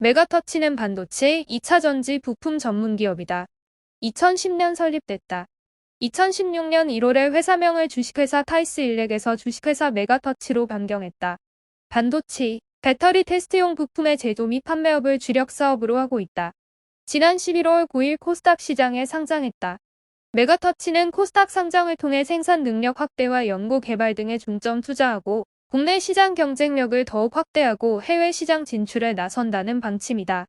메가터치는 반도체 2차전지 부품 전문 기업이다. 2010년 설립됐다. 2016년 1월에 회사명을 주식회사 타이스일렉에서 주식회사 메가터치로 변경했다. 반도체, 배터리 테스트용 부품의 제조 및 판매업을 주력 사업으로 하고 있다. 지난 11월 9일 코스닥 시장에 상장했다. 메가터치는 코스닥 상장을 통해 생산 능력 확대와 연구 개발 등에 중점 투자하고 국내 시장 경쟁력을 더욱 확대하고 해외 시장 진출에 나선다는 방침이다.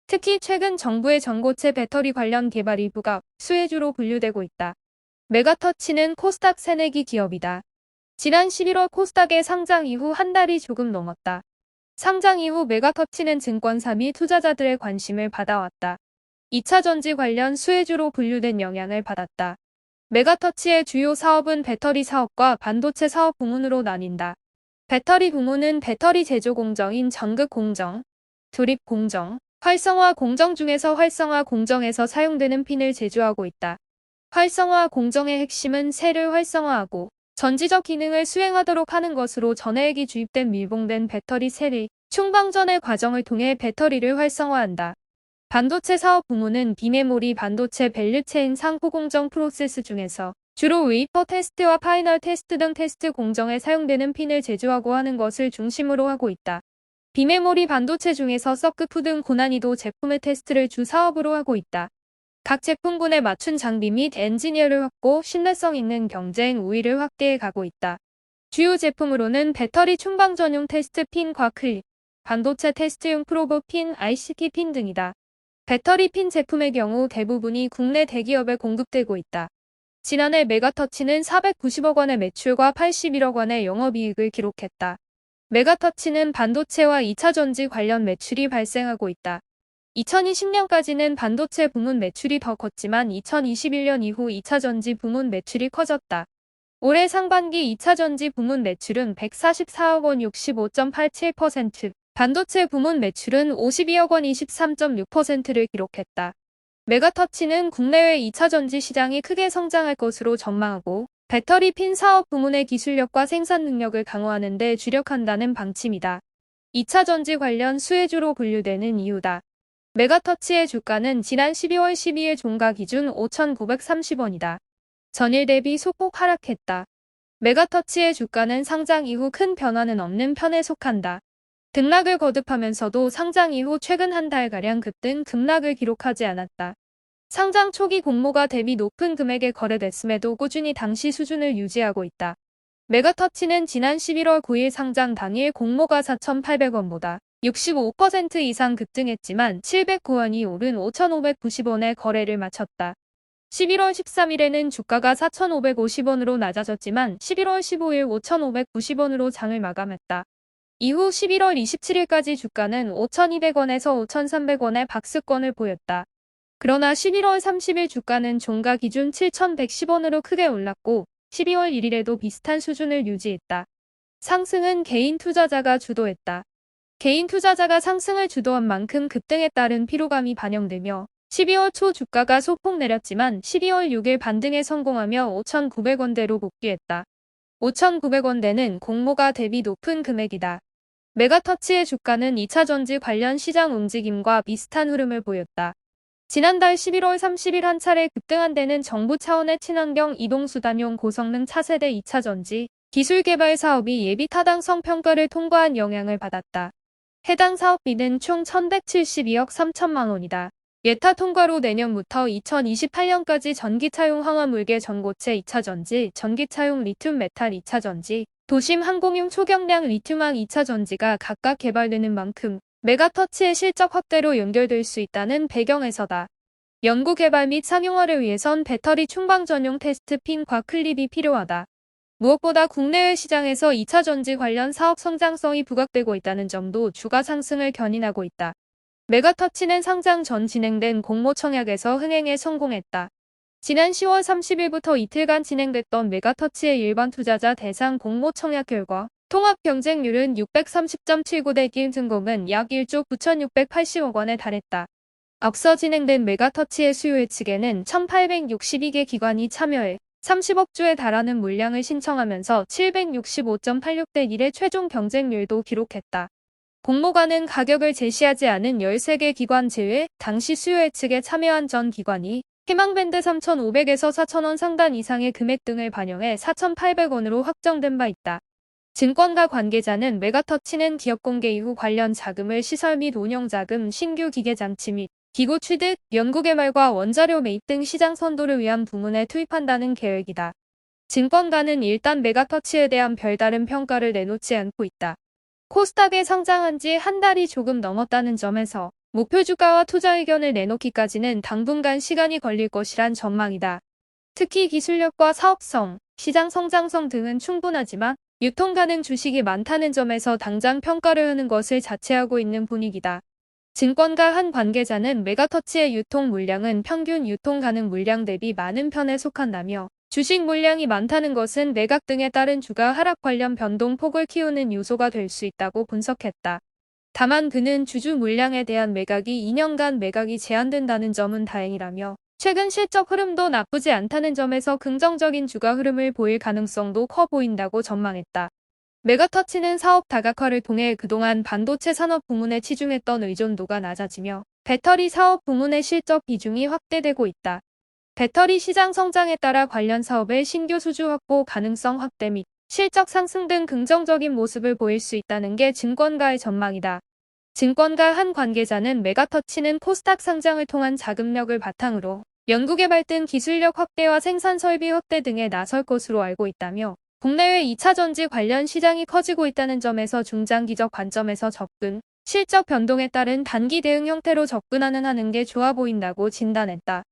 특히 최근 정부의 전고체 배터리 관련 개발이 부각, 수혜주로 분류되고 있다. 메가터치는 코스닥 새내기 기업이다. 지난 11월 코스닥의 상장 이후 한 달이 조금 넘었다. 상장 이후 메가터치는 증권사 및 투자자들의 관심을 받아왔다. 2차전지 관련 수혜주로 분류된 영향을 받았다. 메가터치의 주요 사업은 배터리 사업과 반도체 사업 부문으로 나뉜다. 배터리 부문은 배터리 제조 공정인 전극 공정, 조립 공정, 활성화 공정 중에서 활성화 공정에서 사용되는 핀을 제조하고 있다. 활성화 공정의 핵심은 셀을 활성화하고 전지적 기능을 수행하도록 하는 것으로 전해액이 주입된 밀봉된 배터리 셀의 충방전의 과정을 통해 배터리를 활성화한다. 반도체 사업 부문은 비메모리 반도체 밸류체인 상호 공정 프로세스 중에서 주로 웨이퍼 테스트와 파이널 테스트 등 테스트 공정에 사용되는 핀을 제조하고 하는 것을 중심으로 하고 있다. 비메모리 반도체 중에서 서크프 등 고난이도 제품의 테스트를 주 사업으로 하고 있다. 각 제품군에 맞춘 장비 및 엔지니어를 확보, 신뢰성 있는 경쟁 우위를 확대해 가고 있다. 주요 제품으로는 배터리 충방 전용 테스트 핀과 클립, 반도체 테스트용 프로브 핀, ICT 핀 등이다. 배터리 핀 제품의 경우 대부분이 국내 대기업에 공급되고 있다. 지난해 메가터치는 490억 원의 매출과 81억 원의 영업이익을 기록했다. 메가터치는 반도체와 2차전지 관련 매출이 발생하고 있다. 2020년까지는 반도체 부문 매출이 더 컸지만 2021년 이후 2차전지 부문 매출이 커졌다. 올해 상반기 2차전지 부문 매출은 144억 원 65.87%, 반도체 부문 매출은 52억 원 23.6%를 기록했다. 메가터치는 국내외 2차전지 시장이 크게 성장할 것으로 전망하고 배터리 핀 사업 부문의 기술력과 생산 능력을 강화하는 데 주력한다는 방침이다. 2차전지 관련 수혜주로 분류되는 이유다. 메가터치의 주가는 지난 12월 12일 종가 기준 5,930원이다. 전일 대비 소폭 하락했다. 메가터치의 주가는 상장 이후 큰 변화는 없는 편에 속한다. 등락을 거듭하면서도 상장 이후 최근 한 달가량 급등 급락을 기록하지 않았다. 상장 초기 공모가 대비 높은 금액에 거래됐음에도 꾸준히 당시 수준을 유지하고 있다. 메가터치는 지난 11월 9일 상장 당일 공모가 4,800원보다 65% 이상 급등했지만 709원이 오른 5,590원에 거래를 마쳤다. 11월 13일에는 주가가 4,550원으로 낮아졌지만 11월 15일 5,590원으로 장을 마감했다. 이후 11월 27일까지 주가는 5,200원에서 5,300원의 박스권을 보였다. 그러나 11월 30일 주가는 종가 기준 7,110원으로 크게 올랐고 12월 1일에도 비슷한 수준을 유지했다. 상승은 개인 투자자가 주도했다. 개인 투자자가 상승을 주도한 만큼 급등에 따른 피로감이 반영되며 12월 초 주가가 소폭 내렸지만 12월 6일 반등에 성공하며 5,900원대로 복귀했다. 5,900원대는 공모가 대비 높은 금액이다. 메가터치의 주가는 2차전지 관련 시장 움직임과 비슷한 흐름을 보였다. 지난달 11월 30일 한 차례 급등한 데는 정부 차원의 친환경 이동수단용 고성능 차세대 2차전지 기술 개발 사업이 예비 타당성 평가를 통과한 영향을 받았다. 해당 사업비는 총 1,172억 3천만 원이다. 예타 통과로 내년부터 2028년까지 전기차용 황화물계 전고체 2차전지, 전기차용 리튬 메탈 2차전지, 도심 항공용 초경량 리튬황 2차전지가 각각 개발되는 만큼 메가터치의 실적 확대로 연결될 수 있다는 배경에서다. 연구 개발 및 상용화를 위해선 배터리 충방 전용 테스트 핀과 클립이 필요하다. 무엇보다 국내외 시장에서 2차전지 관련 사업 성장성이 부각되고 있다는 점도 주가 상승을 견인하고 있다. 메가터치는 상장 전 진행된 공모 청약에서 흥행에 성공했다. 지난 10월 30일부터 이틀간 진행됐던 메가터치의 일반 투자자 대상 공모 청약 결과 통합 경쟁률은 630.79 대 1 증공은 약 1조 9,680억 원에 달했다. 앞서 진행된 메가터치의 수요 예측에는 1,862개 기관이 참여해 30억 주에 달하는 물량을 신청하면서 765.86 대 1의 최종 경쟁률도 기록했다. 공모가는 가격을 제시하지 않은 13개 기관 제외, 당시 수요 예측에 참여한 전 기관이 희망밴드 3,500에서 4,000원 상단 이상의 금액 등을 반영해 4,800원으로 확정된 바 있다. 증권가 관계자는 메가터치는 기업 공개 이후 관련 자금을 시설 및 운영자금, 신규 기계장치 및 기구 취득, 연구 개발과 원자료 매입 등 시장 선도를 위한 부문에 투입한다는 계획이다. 증권가는 일단 메가터치에 대한 별다른 평가를 내놓지 않고 있다. 코스닥에 상장한 지 한 달이 조금 넘었다는 점에서 목표 주가와 투자 의견을 내놓기까지는 당분간 시간이 걸릴 것이란 전망이다. 특히 기술력과 사업성, 시장 성장성 등은 충분하지만 유통 가능 주식이 많다는 점에서 당장 평가를 하는 것을 자체하고 있는 분위기다. 증권가 한 관계자는 메가터치의 유통 물량은 평균 유통 가능 물량 대비 많은 편에 속한다며 주식 물량이 많다는 것은 매각 등에 따른 주가 하락 관련 변동폭을 키우는 요소가 될 수 있다고 분석했다. 다만 그는 주주 물량에 대한 매각이 2년간 매각이 제한된다는 점은 다행이라며 최근 실적 흐름도 나쁘지 않다는 점에서 긍정적인 주가 흐름을 보일 가능성도 커 보인다고 전망했다. 메가터치는 사업 다각화를 통해 그동안 반도체 산업 부문에 치중했던 의존도가 낮아지며 배터리 사업 부문의 실적 비중이 확대되고 있다. 배터리 시장 성장에 따라 관련 사업의 신규 수주 확보 가능성 확대 및 실적 상승 등 긍정적인 모습을 보일 수 있다는 게 증권가의 전망이다. 증권가 한 관계자는 메가터치는 코스닥 상장을 통한 자금력을 바탕으로 연구개발 등 기술력 확대와 생산 설비 확대 등에 나설 것으로 알고 있다며 국내외 2차 전지 관련 시장이 커지고 있다는 점에서 중장기적 관점에서 접근, 실적 변동에 따른 단기 대응 형태로 접근하는 게 좋아 보인다고 진단했다.